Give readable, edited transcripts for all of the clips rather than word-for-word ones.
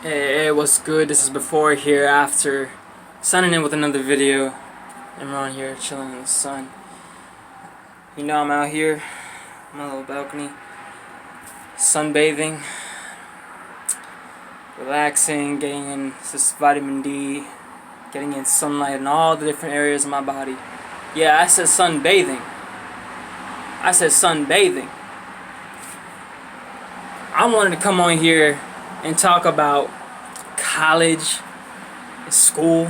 Hey, what's good? This is before, here, after. Signing in with another video. And we're on here chilling in the sun. You know I'm out here, my little balcony, sunbathing, relaxing, getting in this vitamin D, getting in sunlight in all the different areas of my body. Yeah, I said sunbathing. I said sunbathing. I wanted to come on here and talk about college, school.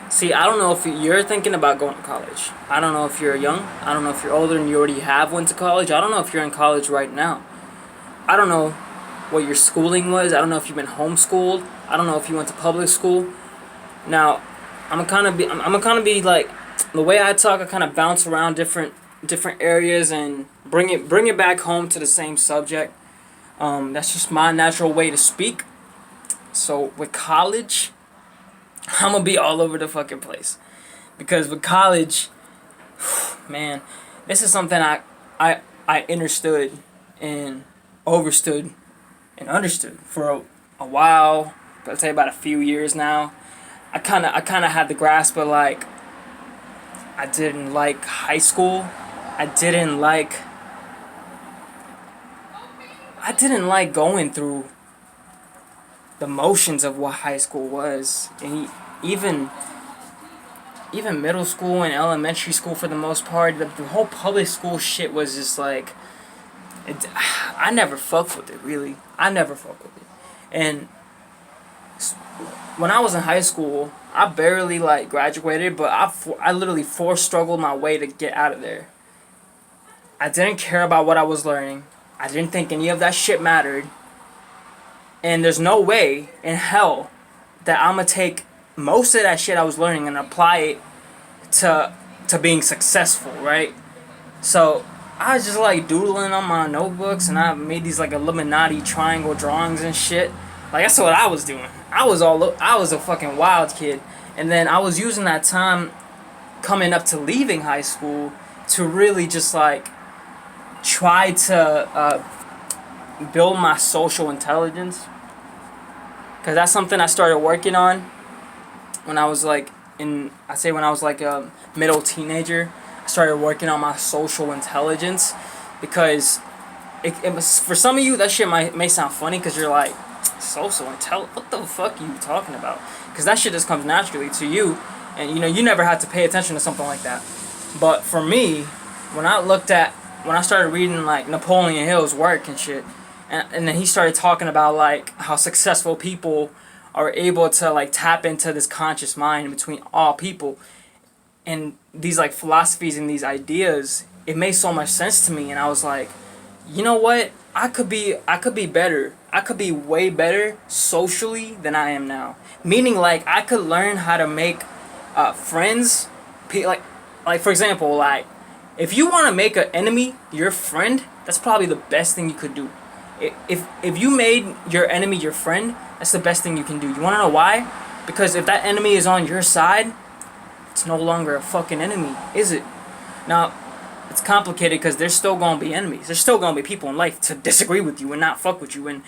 See, I don't know if you're thinking about going to college. I don't know if you're young. I don't know if you're older and you already have went to college. I don't know if you're in college right now. I don't know what your schooling was. I don't know if you've been homeschooled. I don't know if you went to public school. Now, I'm gonna kind of be like, the way I talk, I kind of bounce around different areas and bring it back home to the same subject. That's just my natural way to speak. So with college, I'm gonna be all over the fucking place, because with college, man, this is something I understood and overstood and understood for a while. I'd say about a few years now. I kind of had the grasp of, like, I didn't like high school. I didn't like going through the motions of what high school was, and even middle school and elementary school, for the most part, the whole public school shit was just like, I never fucked with it, really. I never fucked with it. And when I was in high school, I barely like graduated, but I literally struggled my way to get out of there. I didn't care about what I was learning. I didn't think any of that shit mattered. And there's no way in hell that I'm gonna take most of that shit I was learning and apply it to being successful, right? So I was just like doodling on my notebooks, and I made these like Illuminati triangle drawings and shit. Like, that's what I was doing. I was a fucking wild kid. And then I was using that time coming up to leaving high school to really just like try to build my social intelligence, because that's something I started working on when I was like a middle teenager. I started working on my social intelligence, because it was, for some of you that shit may sound funny, because you're like, social intelligence, what the fuck are you talking about? Because that shit just comes naturally to you, and you never had to pay attention to something like that. But for me, when I started reading like Napoleon Hill's work and shit, and then he started talking about like how successful people are able to like tap into this conscious mind between all people, and these like philosophies and these ideas, it made so much sense to me. And I was like, you know what? I could be better. I could be way better socially than I am now. Meaning, like, I could learn how to make friends. Like for example, like, if you want to make an enemy your friend, that's probably the best thing you could do. If you made your enemy your friend, that's the best thing you can do. You want to know why? Because if that enemy is on your side, it's no longer a fucking enemy, is it? Now, it's complicated, because there's still gonna be enemies. There's still gonna be people in life to disagree with you and not fuck with you. And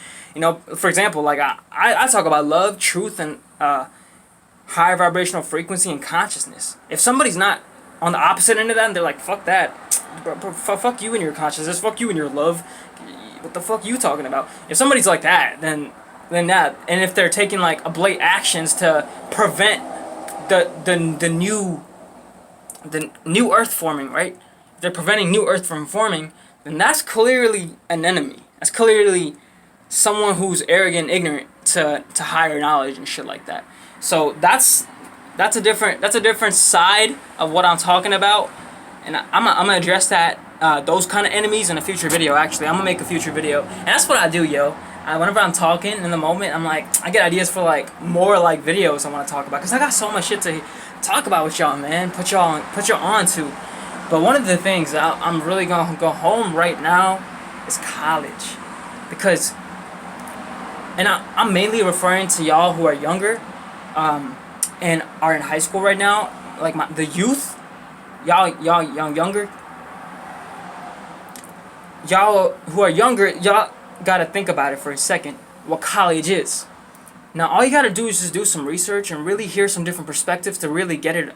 for example, like I talk about love, truth, and higher vibrational frequency and consciousness. If somebody's not on the opposite end of that, and they're like, fuck that, fuck you and your consciousness, fuck you and your love, what the fuck you talking about? If somebody's like that, then that, and if they're taking like oblate actions to prevent the new Earth forming, right? If they're preventing new Earth from forming, then that's clearly an enemy. That's clearly someone who's arrogant, ignorant to higher knowledge and shit like that. So that's a different side of what I'm talking about, and I'm gonna address that those kind of enemies in a future video. Actually, I'm gonna make a future video, and that's what I do, yo. Whenever I'm talking in the moment, I'm like, I get ideas for like more like videos I want to talk about, because I got so much shit to talk about with y'all, man. Put y'all on to. But one of the things I'm really gonna go home right now is college, because, and I'm mainly referring to y'all who are younger, and are in high school right now, like the youth, y'all younger, y'all who are younger, y'all gotta think about it for a second. What college is. Now, all you gotta do is just do some research and really hear some different perspectives to really get it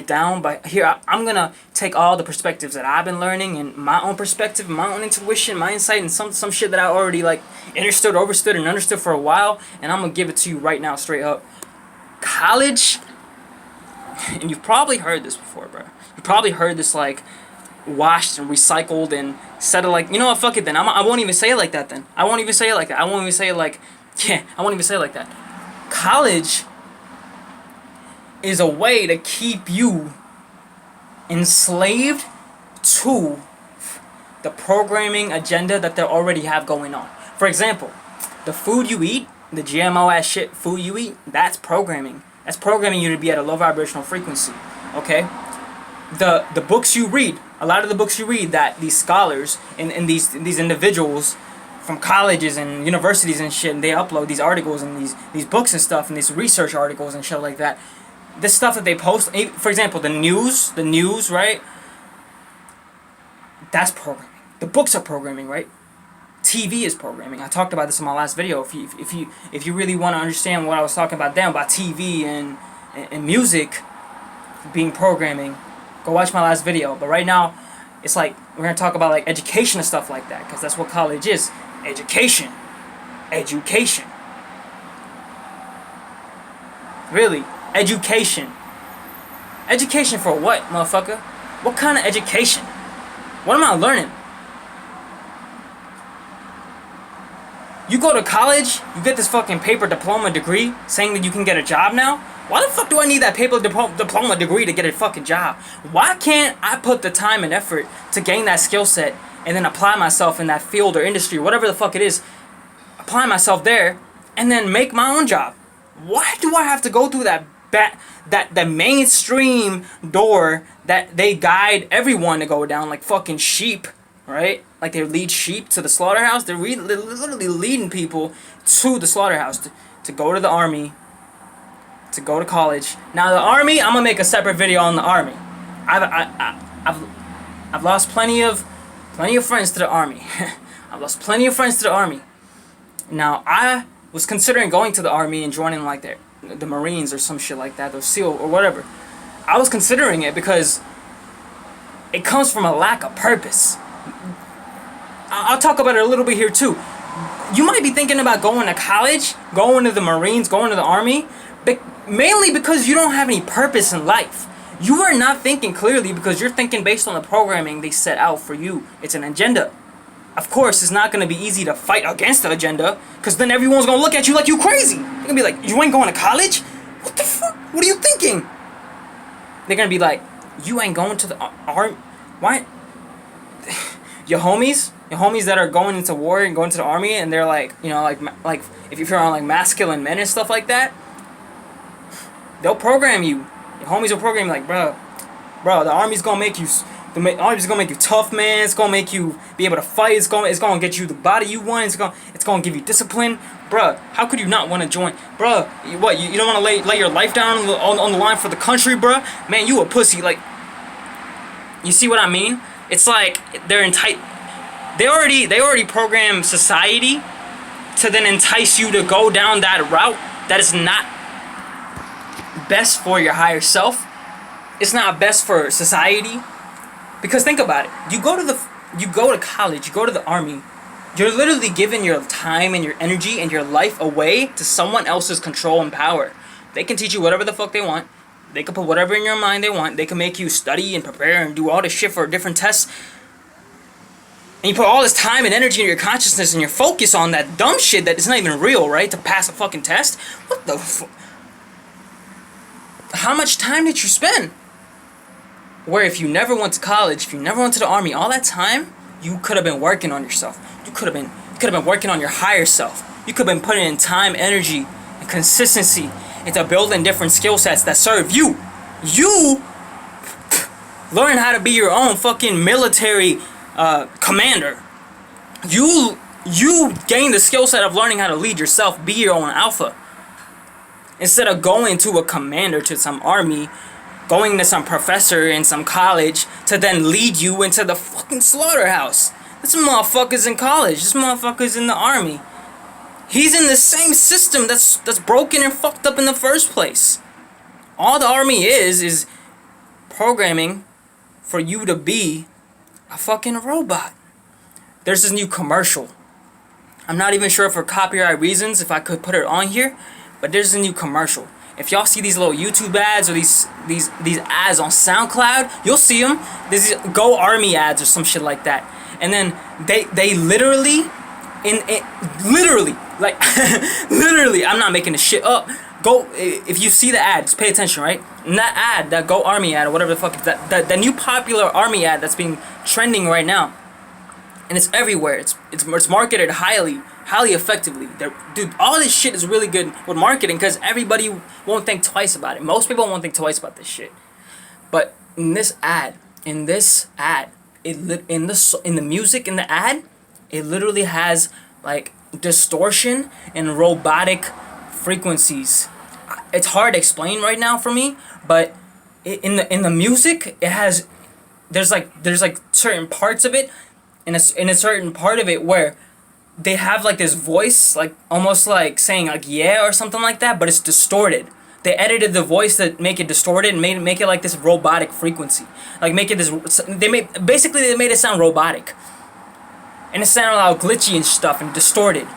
down. But here, I'm gonna take all the perspectives that I've been learning and my own perspective, my own intuition, my insight, and some shit that I already like overstood, and understood for a while, and I'm gonna give it to you right now, straight up. College, and you've probably heard this before, bro. You probably heard this like washed and recycled and said it like, you know what, fuck it then. I won't even say it like that then. I won't even say it like that. I won't even say it like, yeah, I won't even say it like that. College is a way to keep you enslaved to the programming agenda that they already have going on. For example, the food you eat, the GMO ass shit food you eat, that's programming. That's programming you to be at a low vibrational frequency. Okay? The books you read, a lot of the books you read that these scholars and these individuals from colleges and universities and shit, and they upload these articles and these books and stuff and these research articles and shit like that. This stuff that they post, for example, the news, right? That's programming. The books are programming, right? TV is programming. I talked about this in my last video. If you really want to understand what I was talking about then about TV and music being programming, go watch my last video. But right now, it's like we're gonna talk about like education and stuff like that, because that's what college is. Education. Really, education. Education for what, motherfucker? What kind of education? What am I learning? You go to college, you get this fucking paper diploma degree saying that you can get a job now? Why the fuck do I need that paper diploma degree to get a fucking job? Why can't I put the time and effort to gain that skill set and then apply myself in that field or industry, whatever the fuck it is, apply myself there and then make my own job? Why do I have to go through that mainstream door that they guide everyone to go down like fucking sheep, right? Like they lead sheep to the slaughterhouse. They're literally leading people to the slaughterhouse to go to the army, to go to college. Now the army, I'm gonna make a separate video on the army. I've lost plenty of friends to the army. I've lost plenty of friends to the army. Now I was considering going to the army and joining like the Marines or some shit like that, or SEAL or whatever. I was considering it because it comes from a lack of purpose. I'll talk about it a little bit here too. You might be thinking about going to college, going to the Marines, going to the army, but mainly because you don't have any purpose in life. You are not thinking clearly because you're thinking based on the programming they set out for you. It's an agenda. Of course, it's not going to be easy to fight against the agenda, because then everyone's going to look at you like you crazy. They're going to be like, you ain't going to college? What the fuck? What are you thinking? They're going to be like, you ain't going to the army? Why? Your homies that are going into war and going to the army, and they're like, you know, like if you're on like masculine men and stuff like that, they'll program you. Your homies will program you like, bro, the army's going to make you... The army's gonna make you tough, man. It's gonna make you be able to fight. It's gonna get you the body you want. It's gonna give you discipline, bruh. How could you not want to join, bruh? What you don't want to lay your life down on the line for the country, bruh? Man, you a pussy. Like, you see what I mean? It's like they're They already program society to then entice you to go down that route that is not best for your higher self. It's not best for society. Because think about it. You go to college, you go to the army, you're literally giving your time and your energy and your life away to someone else's control and power. They can teach you whatever the fuck they want. They can put whatever in your mind they want. They can make you study and prepare and do all this shit for different tests. And you put all this time and energy in your consciousness and your focus on that dumb shit that is not even real, right? To pass a fucking test? What the fuck? How much time did you spend? Where if you never went to college, if you never went to the army, all that time, you could have been working on yourself. You could have been working on your higher self. You could have been putting in time, energy, and consistency into building different skill sets that serve you. You learn how to be your own fucking military commander. You gain the skill set of learning how to lead yourself, be your own alpha. Instead of going to a commander, to some army, going to some professor in some college to then lead you into the fucking slaughterhouse. This motherfucker's in college. This motherfucker's in the army. He's in the same system that's broken and fucked up in the first place. All the army is programming for you to be a fucking robot. There's this new commercial. I'm not even sure for copyright reasons if I could put it on here, but there's a new commercial. If y'all see these little YouTube ads or these ads on SoundCloud, you'll see them. There's these Go Army ads or some shit like that. And then they literally literally like literally, I'm not making this shit up. Go, if you see the ad, just pay attention, right? And that ad, that Go Army ad or whatever the fuck, that new popular army ad that's being trending right now, and it's everywhere. It's marketed highly effectively. Dude, all this shit is really good with marketing because everybody won't think twice about it. Most people won't think twice about this shit. But in this ad, in the music in the ad, it literally has like distortion and robotic frequencies. It's hard to explain right now for me, but in the music, it has there's like certain parts of it, in a certain part of it where they have like this voice, like almost like saying like yeah or something like that, but it's distorted. They edited the voice to make it distorted and make it like this robotic frequency, like make it this. They made it sound robotic, and it sounded all glitchy and stuff and distorted.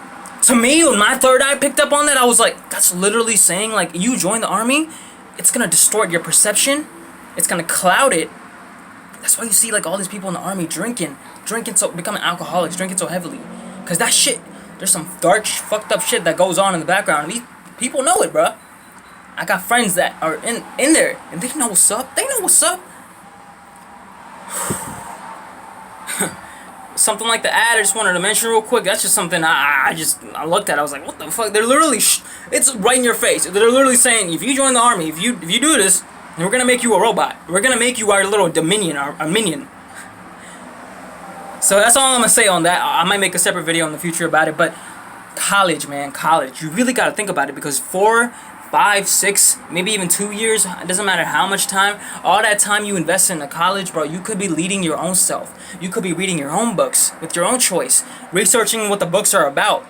To me, when my third eye picked up on that, I was like, that's literally saying like you join the army, it's gonna distort your perception, it's gonna cloud it. That's why you see like all these people in the army drinking so becoming alcoholics, drinking so heavily, cause that shit, there's some dark fucked up shit that goes on in the background, and these people know it, bruh. I got friends that are in there, and they know what's up. They know what's up. Something like the ad I just wanted to mention real quick. That's just something I looked at. I was like, what the fuck? They're literally it's right in your face. They're literally saying, if you join the army, if you do this, we're gonna make you a robot. We're gonna make you our little dominion, our minion. So that's all I'm gonna say on that. I might make a separate video in the future about it. But college, man, college. You really gotta think about it, because 4, 5, 6, maybe even 2 years, it doesn't matter how much time, all that time you invest in a college, bro, you could be leading your own self. You could be reading your own books with your own choice, researching what the books are about.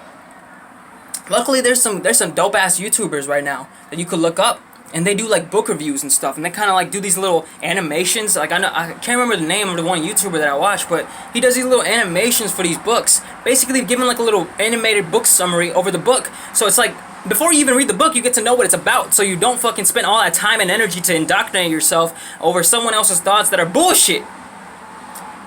Luckily, there's some dope ass YouTubers right now that you could look up, and they do like book reviews and stuff, and they kind of like do these little animations. Like I can't remember the name of the one YouTuber that I watch, but he does these little animations for these books, basically giving like a little animated book summary over the book. So it's like, before you even read the book, you get to know what it's about, so you don't fucking spend all that time and energy to indoctrinate yourself over someone else's thoughts that are bullshit.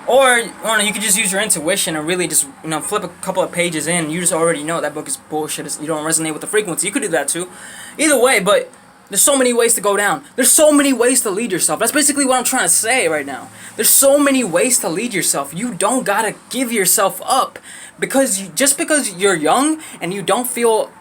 Or you could just use your intuition and really just, flip a couple of pages in. You just already know that book is bullshit. You don't resonate with the frequency. You could do that too. Either way, but there's so many ways to go down. There's so many ways to lead yourself. That's basically what I'm trying to say right now. There's so many ways to lead yourself. You don't gotta give yourself up just because you're young and you don't feel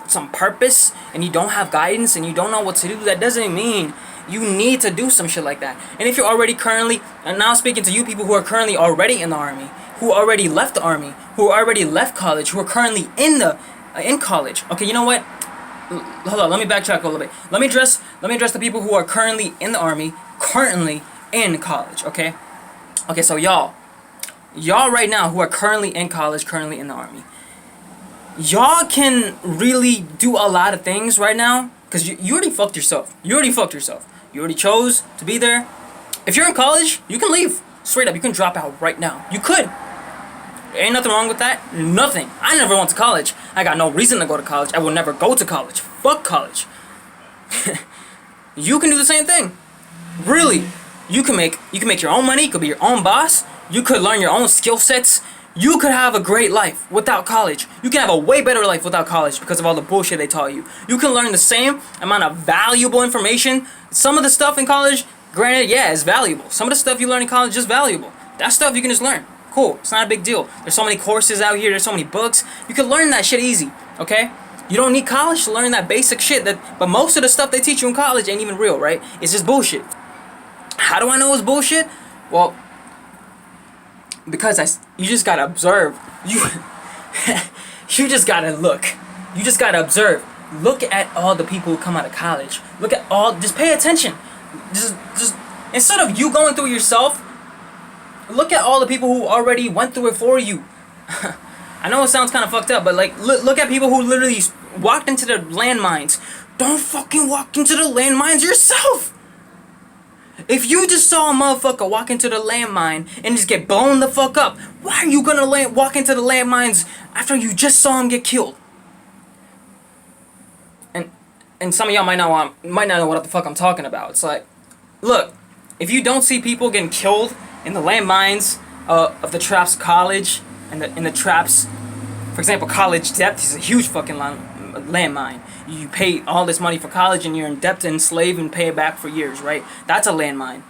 some purpose and you don't have guidance and you don't know what to do. That doesn't mean you need to do some shit like that. And if you're already currently, and now I'm speaking to you people who are currently already in the army, who already left the army, who already left college, who are currently in college. Okay, you know what? Hold on, let me backtrack a little bit. Let me address the people who are currently in the army, currently in college. Okay, so y'all right now who are currently in college, currently in the army, y'all can really do a lot of things right now, because you already fucked yourself. You already chose to be there. If you're in college, you can leave. Straight up, you can drop out right now. You could. There ain't nothing wrong with that. Nothing. I never went to college. I got no reason to go to college. I will never go to college. Fuck college. You can do the same thing. Really. You can make your own money. You could be your own boss. You could learn your own skill sets. You could have a great life without college. You can have a way better life without college because of all the bullshit they taught you. You can learn the same amount of valuable information. Some of the stuff in college, granted, yeah, it's valuable. Some of the stuff you learn in college is valuable. That stuff you can just learn. Cool. It's not a big deal. There's so many courses out here. There's so many books. You can learn that shit easy, okay? You don't need college to learn that basic shit. But most of the stuff they teach you in college ain't even real, right? It's just bullshit. How do I know it's bullshit? Well, because you just gotta observe. You just gotta look. You just gotta observe. Look at all the people who come out of college. Just pay attention. Just instead of you going through yourself Look at all the people who already went through it for you. I know it sounds kind of fucked up, but like, look at people who literally walked into the landmines. Don't fucking walk into the landmines yourself. If you just saw a motherfucker walk into the landmine and just get blown the fuck up, why are you gonna walk into the landmines after you just saw him get killed? And some of y'all might not know what the fuck I'm talking about. It's like, look, if you don't see people getting killed in the landmines of the Traps College and in the Traps, for example, college debt is a huge fucking landmine. You pay all this money for college and you're in debt to enslave and pay it back for years, right? That's a landmine.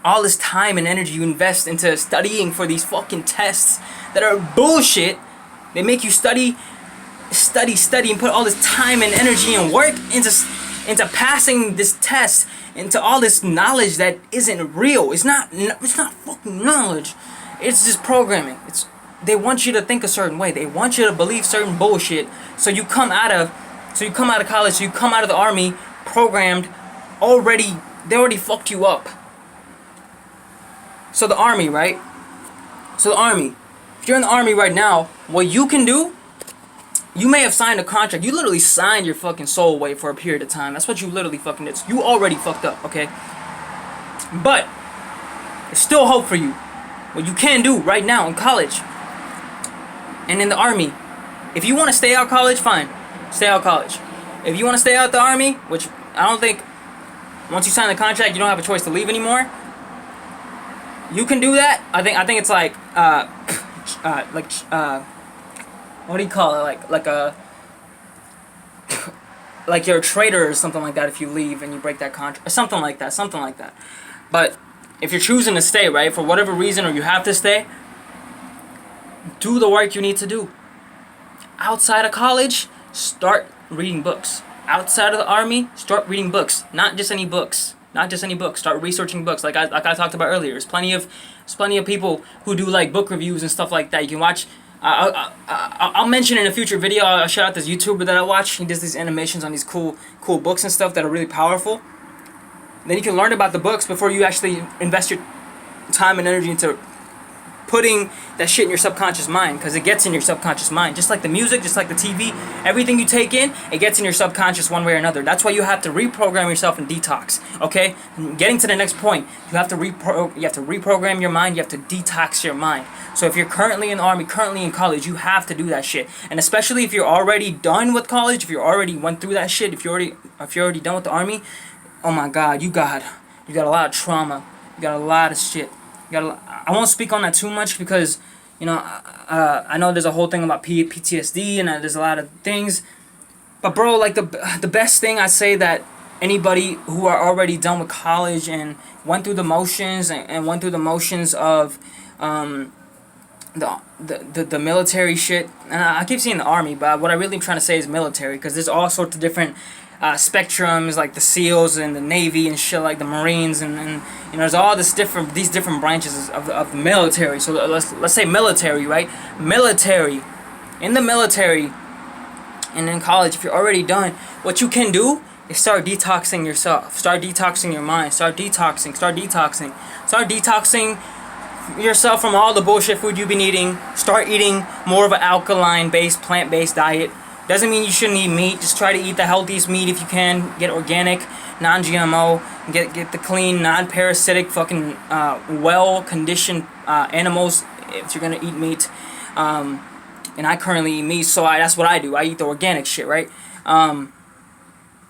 All this time and energy you invest into studying for these fucking tests that are bullshit. They make you study, and put all this time and energy and work into passing this test, into all this knowledge that isn't real. It's not fucking knowledge. It's just programming. They want you to think a certain way. They want you to believe certain bullshit. So you come out of college, so you come out of the army programmed already. They already fucked you up. So the army, right? So the army. If you're in the army right now, what you can do, you may have signed a contract. You literally signed your fucking soul away for a period of time. That's what you literally fucking did. You already fucked up, okay? But there's still hope for you. What you can do right now in college and in the army. If you want to stay out college, fine. Stay out college. If you want to stay out the army, which I don't think, once you sign the contract, you don't have a choice to leave anymore. You can do that. I think it's like what do you call it? Like you're a traitor or something like that if you leave and you break that contract or something like that. But if you're choosing to stay, right, for whatever reason, or you have to stay, do the work you need to do. Outside of college, start reading books. Outside of the army, start reading books. Not just any books. Start researching books. Like I talked about earlier. There's plenty of people who do like book reviews and stuff like that. You can watch. I'll mention in a future video. I'll shout out this YouTuber that I watch. He does these animations on these cool books and stuff that are really powerful. Then you can learn about the books before you actually invest your time and energy into putting that shit in your subconscious mind, because it gets in your subconscious mind. Just like the music, just like the TV, everything you take in, it gets in your subconscious one way or another. That's why you have to reprogram yourself and detox, okay? Getting to the next point, you have to reprogram your mind, you have to detox your mind. So if you're currently in the army, currently in college, you have to do that shit. And especially if you're already done with college, if you already went through that shit, if you're already done with the army, oh my god, you got a lot of trauma. You got a lot of shit. I won't speak on that too much because, you know, I know there's a whole thing about PTSD and there's a lot of things. But bro, like the best thing I say that anybody who are already done with college and went through the motions and went through the motions of the military shit, and I keep saying the army, but what I really am trying to say is military, because there's all sorts of different spectrums, like the SEALs and the Navy and shit, like the Marines, and you know, there's all these different branches of the military. So let's say military, right? Military, in the military, and in college, if you're already done, what you can do is start detoxing yourself, start detoxing your mind, start detoxing yourself from all the bullshit food you've been eating. Start eating more of an alkaline-based, plant-based diet. Doesn't mean you shouldn't eat meat. Just try to eat the healthiest meat if you can. Get organic, non-GMO. Get the clean, non-parasitic, fucking well-conditioned animals if you're gonna eat meat. And I currently eat meat, so that's what I do. I eat the organic shit, right?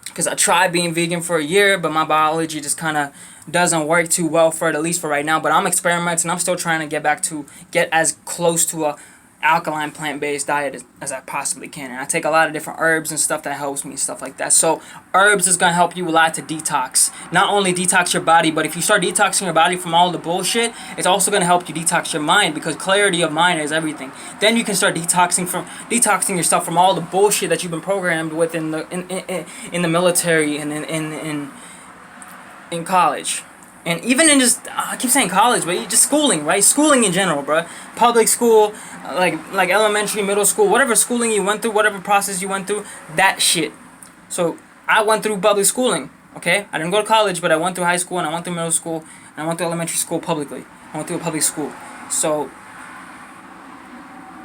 Because I tried being vegan for a year, but my biology just kind of doesn't work too well for it, at least for right now. But I'm experimenting. I'm still trying to get as close to a alkaline plant-based diet as I possibly can, and I take a lot of different herbs and stuff that helps me, stuff like that. So herbs is gonna help you a lot to detox. Not only detox your body, but if you start detoxing your body from all the bullshit, it's also gonna help you detox your mind, because clarity of mind is everything. Then you can start detoxing yourself from all the bullshit that you've been programmed with in the military and in college. And even in just, I keep saying college, but just schooling, right? Schooling in general, bro. Public school, like elementary, middle school, whatever schooling you went through, whatever process you went through, that shit. So I went through public schooling, okay? I didn't go to college, but I went through high school, and I went through middle school, and I went through elementary school publicly. I went through a public school. So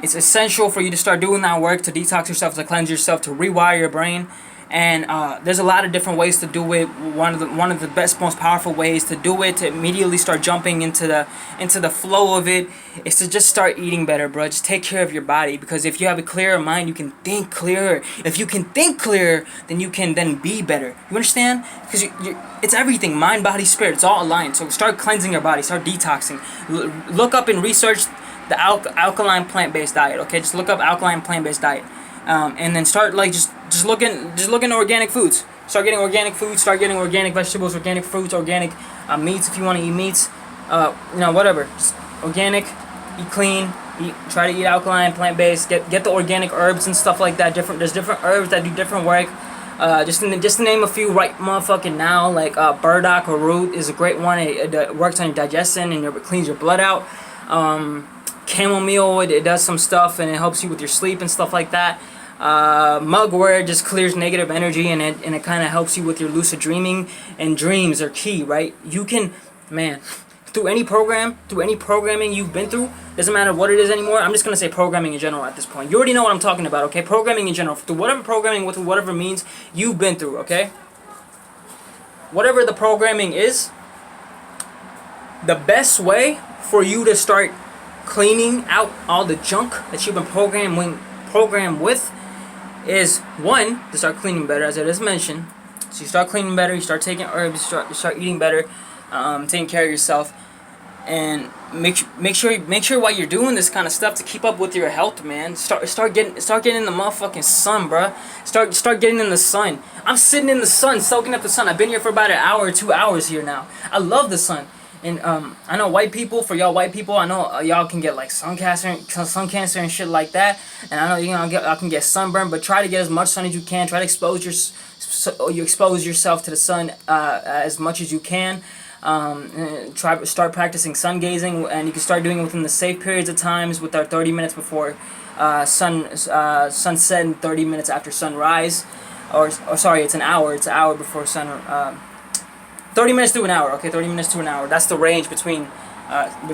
it's essential for you to start doing that work, to detox yourself, to cleanse yourself, to rewire your brain. And there's a lot of different ways to do it. One of the best, most powerful ways to do it, to immediately start jumping into the flow of it, is to just start eating better, bro. Just take care of your body, because if you have a clearer mind, you can think clearer. If you can think clearer, then you can then be better. You understand? Because it's everything, mind, body, spirit. It's all aligned. So start cleansing your body, start detoxing. Look up and research the alkaline plant-based diet. Okay, just look up alkaline plant-based diet. And then start like just looking at organic foods. Start getting organic foods. Start getting organic vegetables, organic fruits, organic meats if you want to eat meats. Whatever. Just organic. Eat clean. Try to eat alkaline, plant-based. Get the organic herbs and stuff like that. There's different herbs that do different work. Just to name a few right motherfucking now, like burdock or root is a great one. It works on your digestion and it cleans your blood out. Chamomile, it does some stuff and it helps you with your sleep and stuff like that. Mugwort just clears negative energy and it kind of helps you with your lucid dreaming, and dreams are key, right? You can, man, through any programming you've been through, doesn't matter what it is anymore. I'm just gonna say programming in general at this point. You already know what I'm talking about, okay? Programming in general, through whatever programming, with whatever means you've been through, okay? Whatever the programming is, the best way for you to start cleaning out all the junk that you've been programmed with is, one, to start cleaning better, as I just mentioned. So you start cleaning better, you start taking herbs, you start eating better, taking care of yourself, and make sure while you're doing this kind of stuff to keep up with your health, man. Start getting in the motherfucking sun, bruh. Start getting in the sun. I'm sitting in the sun, soaking up the sun. I've been here for about an hour or 2 hours here now. I love the sun. And I know for y'all white people, I know y'all can get like sun cancer and shit like that. And I know y'all can get sunburn, but try to get as much sun as you can. Try to expose yourself to the sun as much as you can. Start practicing sun gazing, and you can start doing it within the safe periods of times, with our 30 minutes before sunset and 30 minutes after sunrise. Or sorry, it's an hour. It's an hour before sun. 30 minutes to an hour, okay? 30 minutes to an hour. That's the range between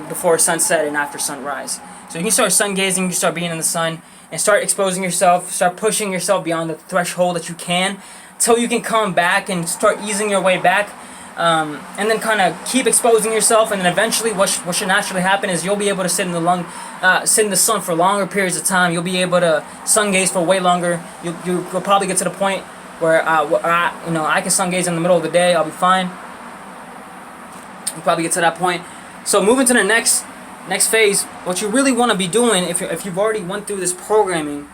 before sunset and after sunrise. So you can start sun gazing, you can start being in the sun, and start exposing yourself, start pushing yourself beyond the threshold that you can, till you can come back and start easing your way back, and then kind of keep exposing yourself, and then eventually what should naturally happen is you'll be able to sit in the sun for longer periods of time. You'll be able to sun gaze for way longer. You'll probably get to the point where I can sun gaze in the middle of the day. I'll be fine. You probably get to that point. So moving to the next phase, what you really want to be doing, if you've already went through this programming,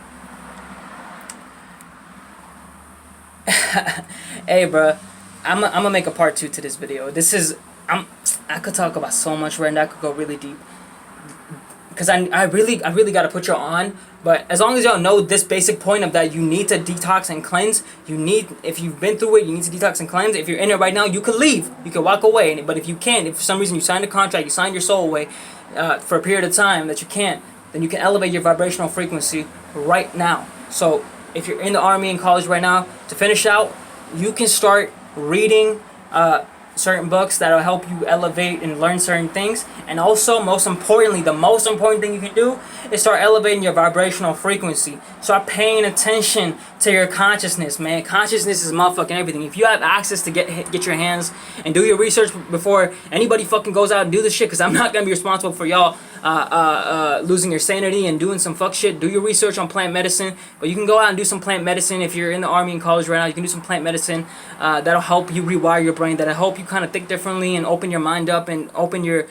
hey bro, I'm gonna make a part 2 to this video. I could talk about so much right now. I could go really deep, because I really gotta put y'all on. But as long as y'all know this basic point of that, you need to detox and cleanse. If you've been through it, you need to detox and cleanse. If you're in it right now, you can leave. You can walk away. But if you can't, if for some reason you signed a contract, you signed your soul away for a period of time that you can't, then you can elevate your vibrational frequency right now. So if you're in the Army and college right now, to finish out, you can start reading certain books that'll help you elevate and learn certain things. And also, most importantly, the most important thing you can do is start elevating your vibrational frequency. Start paying attention to your consciousness, man. Consciousness is motherfucking everything. If you have access to get your hands and do your research before anybody fucking goes out and do this shit, because I'm not gonna be responsible for y'all losing your sanity and doing some fuck shit. Do your research on plant medicine, but you can go out and do some plant medicine. If you're in the Army and college right now, you can do some plant medicine that'll help you rewire your brain, that'll help you kind of think differently and open your mind up and open your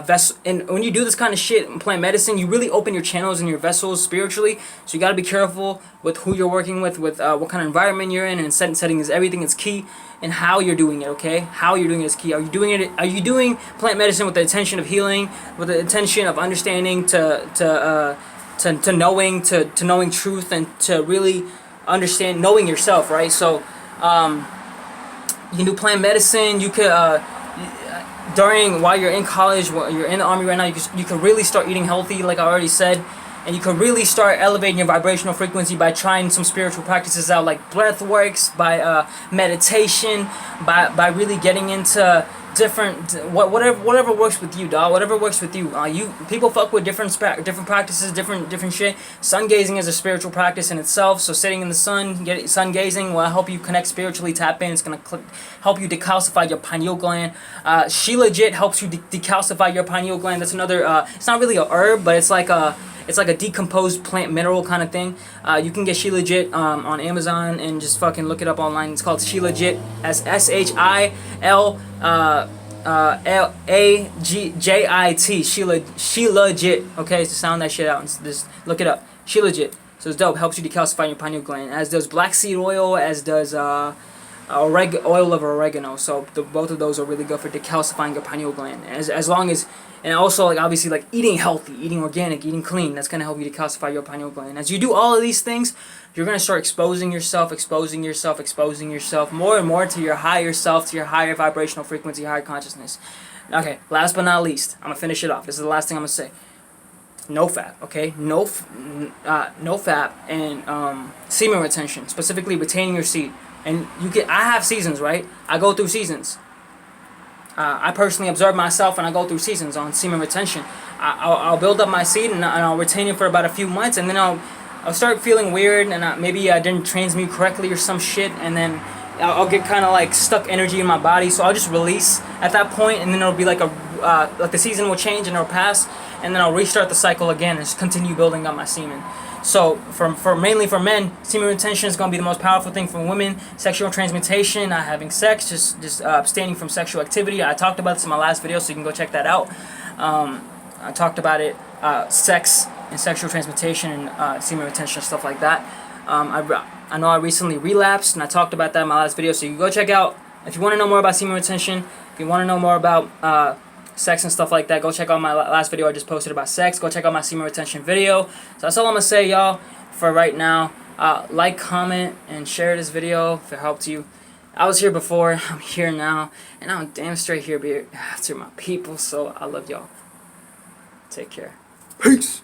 vessel. And when you do this kind of shit in plant medicine, you really open your channels and your vessels spiritually. So you got to be careful with who you're working with what kind of environment you're in, and setting is everything. Is key. And how you're doing it, okay? How you're doing it is key. Are you doing plant medicine with the intention of healing, with the intention of understanding, to knowing truth, and to really understand, knowing yourself, right? So you can do plant medicine. You could while you're in college, while you're in the Army right now, you can really start eating healthy, like I already said. And you can really start elevating your vibrational frequency by trying some spiritual practices out, like breath works, by meditation, by really getting into different, whatever works with you, dog. Whatever works with you. People fuck with different practices, different shit. Sun gazing is a spiritual practice in itself. So sitting in the sun, sun gazing will help you connect spiritually, tap in. It's gonna help you decalcify your pineal gland. She legit helps you decalcify your pineal gland. That's another. It's not really a herb, but it's like a decomposed plant mineral kind of thing. You can get She Legit on Amazon and just fucking look it up online. It's called She Legit, as SHILLAGJIT. She Legit. Okay, so sound that shit out and just look it up. She Legit. So it's dope. Helps you decalcify your pineal gland. As does black seed oil. As does oil of oregano. So both of those are really good for decalcifying your pineal gland. As long as, and also like obviously like eating healthy, eating organic, eating clean. That's gonna help you decalcify your pineal gland. As you do all of these things, you're gonna start exposing yourself more and more to your higher self, to your higher vibrational frequency, higher consciousness. Okay, last but not least, I'm gonna finish it off. This is the last thing I'm gonna say. No fap, okay? No fap and semen retention, specifically retaining your seed. And I have seasons, right? I go through seasons. I personally observe myself and I go through seasons on semen retention. I'll build up my seed and I'll retain it for about a few months, and then I'll start feeling weird, and maybe I didn't transmute correctly or some shit, and then I'll get kind of like stuck energy in my body, so I'll just release at that point, and then it'll be like like the season will change and it'll pass, and then I'll restart the cycle again and just continue building up my semen. So mainly for men, semen retention is going to be the most powerful thing. For women, sexual transmutation, not having sex, just abstaining from sexual activity. I talked about this in my last video, so you can go check that out. I talked about it, sex and sexual transmutation and semen retention, stuff like that. I know I recently relapsed, and I talked about that in my last video, so you can go check out. If you want to know more about semen retention, if you want to know more about sex and stuff like that, go check out my last video I just posted about sex. Go check out my semen retention video. So that's all I'm gonna say, y'all, for right now. Like, comment, and share this video if it helped you. I was here before, I'm here now, and I'm damn straight here after my people, so I love y'all. Take care. Peace.